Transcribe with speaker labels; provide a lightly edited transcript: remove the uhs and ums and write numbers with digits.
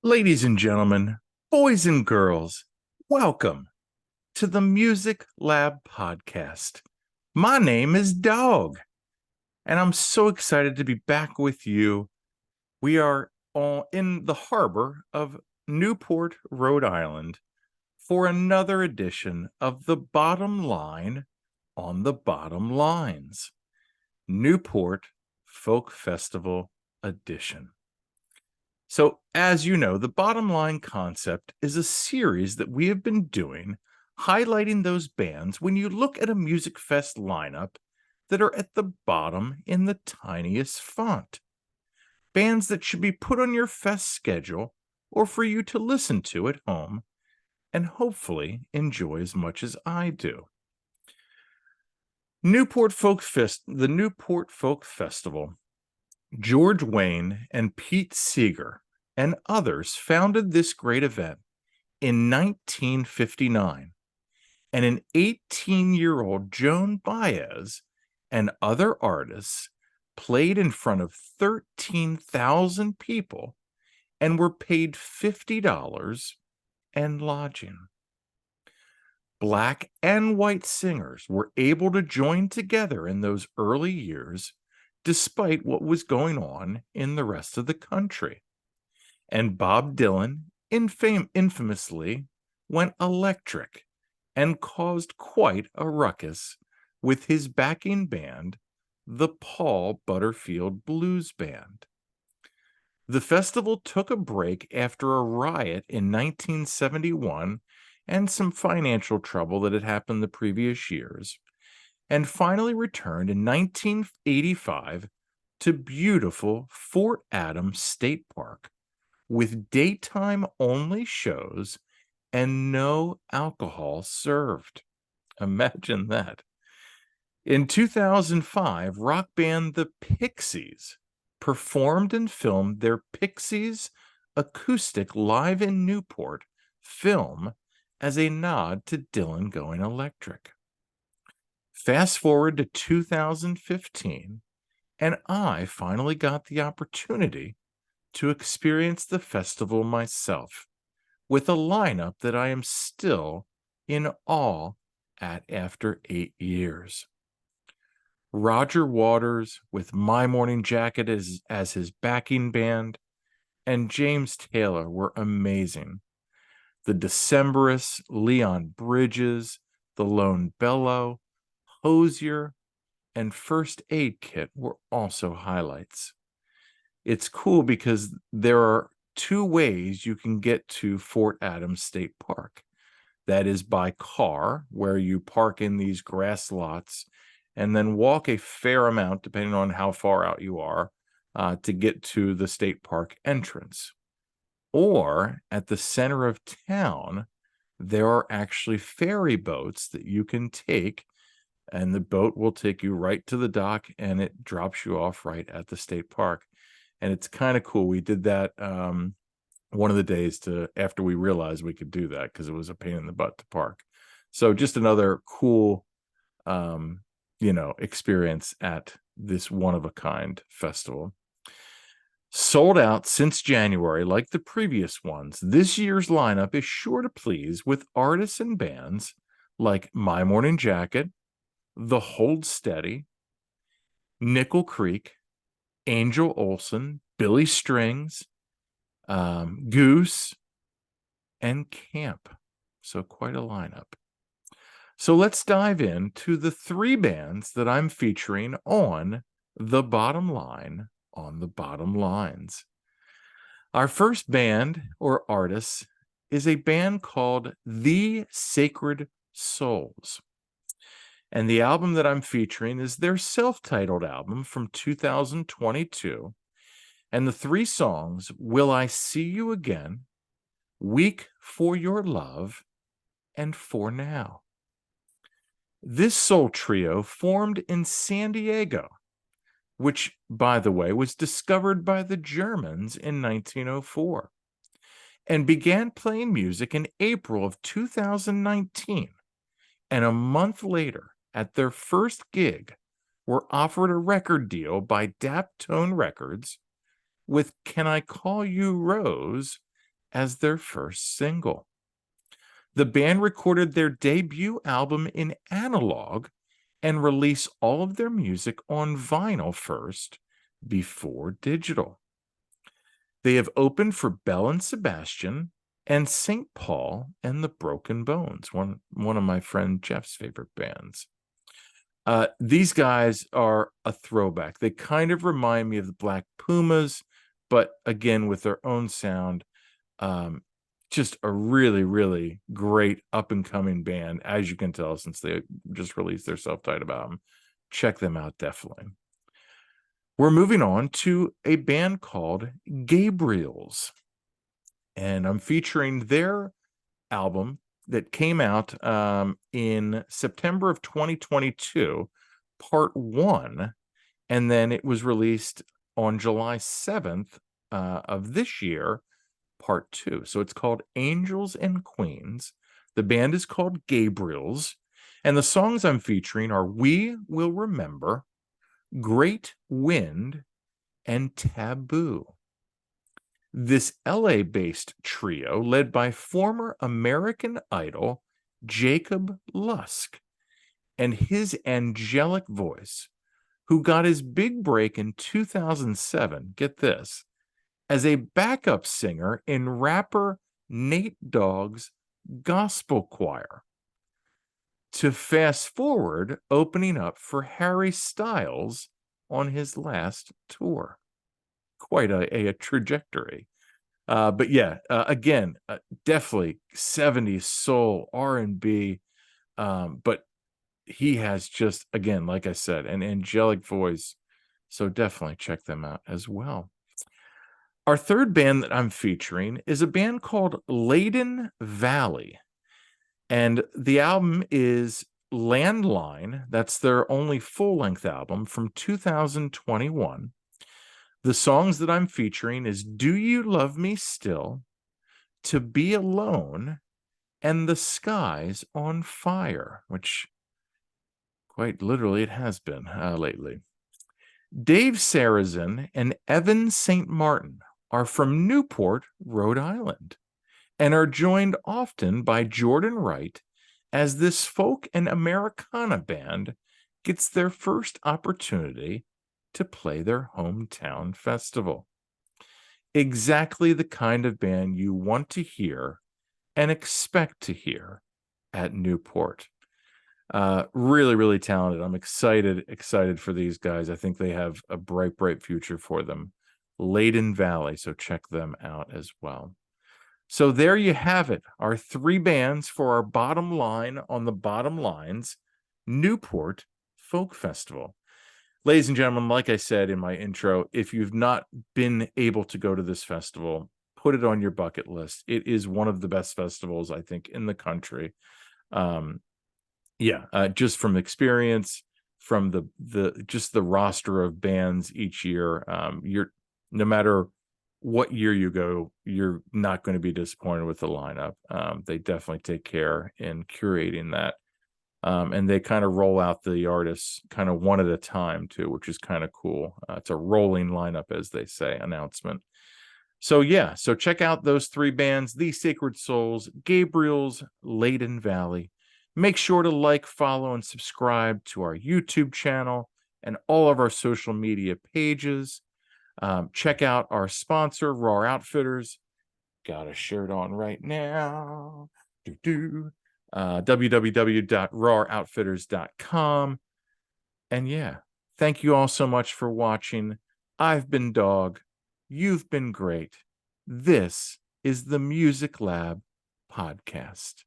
Speaker 1: Ladies and gentlemen, boys and girls, welcome to the Music Lab podcast. My name is Dogg, and I'm so excited to be back with you. We are all in the harbor of Newport, Rhode Island, for another edition of The Bottom Line on the Bottom Lines, Newport Folk Festival Edition. So, as you know, the Bottom Line concept is a series that we have been doing, highlighting those bands when you look at a music fest lineup that are at the bottom in the tiniest font. Bands that should be put on your fest schedule or for you to listen to at home and hopefully enjoy as much as I do. The Newport Folk Festival, George Wayne and Pete Seeger and others founded this great event in 1959, and an 18-year-old Joan Baez and other artists played in front of 13,000 people and were paid $50 and lodging. Black and white singers were able to join together in those early years despite what was going on in the rest of the country. And Bob Dylan infamously went electric and caused quite a ruckus with his backing band, the Paul Butterfield Blues Band. The festival took a break after a riot in 1971 and some financial trouble that had happened the previous years, and finally returned in 1985 to beautiful Fort Adams State Park with daytime-only shows and no alcohol served. Imagine that. In 2005, rock band The Pixies performed and filmed their Pixies acoustic Live in Newport film as a nod to Dylan going electric. Fast forward to 2015, and I finally got the opportunity to experience the festival myself with a lineup that I am still in awe at after 8 years. Roger Waters with My Morning Jacket as his backing band and James Taylor were amazing. The Decemberists, Leon Bridges, The Lone Bellow, Hozier, and First Aid Kit were also highlights. It's cool because there are two ways you can get to Fort Adams State Park. That is by car, where you park in these grass lots and then walk a fair amount, depending on how far out you are, to get to the state park entrance. Or at the center of town, there are actually ferry boats that you can take, and the boat will take you right to the dock and it drops you off right at the state park. And it's kind of cool. We did that one of the days after we realized we could do that because it was a pain in the butt to park. So just another cool, experience at this one-of-a-kind festival. Sold out since January, like the previous ones, this year's lineup is sure to please with artists and bands like My Morning Jacket, The Hold Steady, Nickel Creek, Angel Olsen, Billy Strings, Goose, and Camp. So quite a lineup. So let's dive into the three bands that I'm featuring on The Bottom Line on the Bottom Lines. Our first band or artist is a band called The Sacred Souls. And the album that I'm featuring is their self-titled album from 2022. And the three songs, Will I See You Again, Weak for Your Love, and For Now. This soul trio formed in San Diego, which, by the way, was discovered by the Germans in 1904, and began playing music in April of 2019. And a month later, at their first gig, were offered a record deal by Daptone Records with Can I Call You Rose as their first single. The band recorded their debut album in analog and released all of their music on vinyl first before digital. They have opened for Bell and Sebastian and St. Paul and the Broken Bones, one of my friend Jeff's favorite bands. These guys are a throwback. They kind of remind me of the Black Pumas, but again, with their own sound. Just a really, really great up-and-coming band, as you can tell, since they just released their self-titled album. Check them out, definitely. We're moving on to a band called Gabriels, and I'm featuring their album that came out in September of 2022, part 1, and then it was released on July 7th of this year, part 2. So it's called Angels and Queens. The band is called Gabriels, and the songs I'm featuring are We Will Remember, Great Wind, and Taboo. This LA-based trio, led by former American Idol Jacob Lusk and his angelic voice, who got his big break in 2007, get this, as a backup singer in rapper Nate Dogg's gospel choir, to fast forward opening up for Harry Styles on his last tour. Quite a trajectory. But yeah, again, definitely 70s soul, R&B, but he has just, again, like I said, an angelic voice, so definitely check them out as well. Our third band that I'm featuring is a band called Layden Valley, and the album is Landline. That's their only full-length album from 2021. The songs that I'm featuring is Do You Love Me Still, To Be Alone, and The Sky's on Fire, which quite literally it has been lately. Dave Sarazin and Evan St. Martin are from Newport, Rhode Island, and are joined often by Jordan Wright as this folk and Americana band gets their first opportunity to play their hometown festival. Exactly the kind of band you want to hear and expect to hear at Newport. Really, really talented. I'm excited for these guys. I think they have a bright, bright future for them. Layden Valley, so check them out as well. So there you have it, our 3 bands for our bottom line on the bottom lines, Newport Folk Festival. Ladies and gentlemen, like I said in my intro, if you've not been able to go to this festival, put it on your bucket list. It is one of the best festivals, I think, in the country. Just from experience, from the roster of bands each year, no matter what year you go, you're not going to be disappointed with the lineup. They definitely take care in curating that. And they kind of roll out the artists kind of one at a time too, which is kind of cool. It's a rolling lineup, as they say, announcement. So yeah, so check out those 3 bands, The Sacred Souls, Gabriels, Layden Valley. Make sure to like, follow, and subscribe to our YouTube channel and all of our social media pages. Check out our sponsor, Raw Outfitters. Got a shirt on right now. www.rawoutfitters.com. And yeah, thank you all so much for watching. I've been Dogg. You've been great. This is the Music Lab Podcast.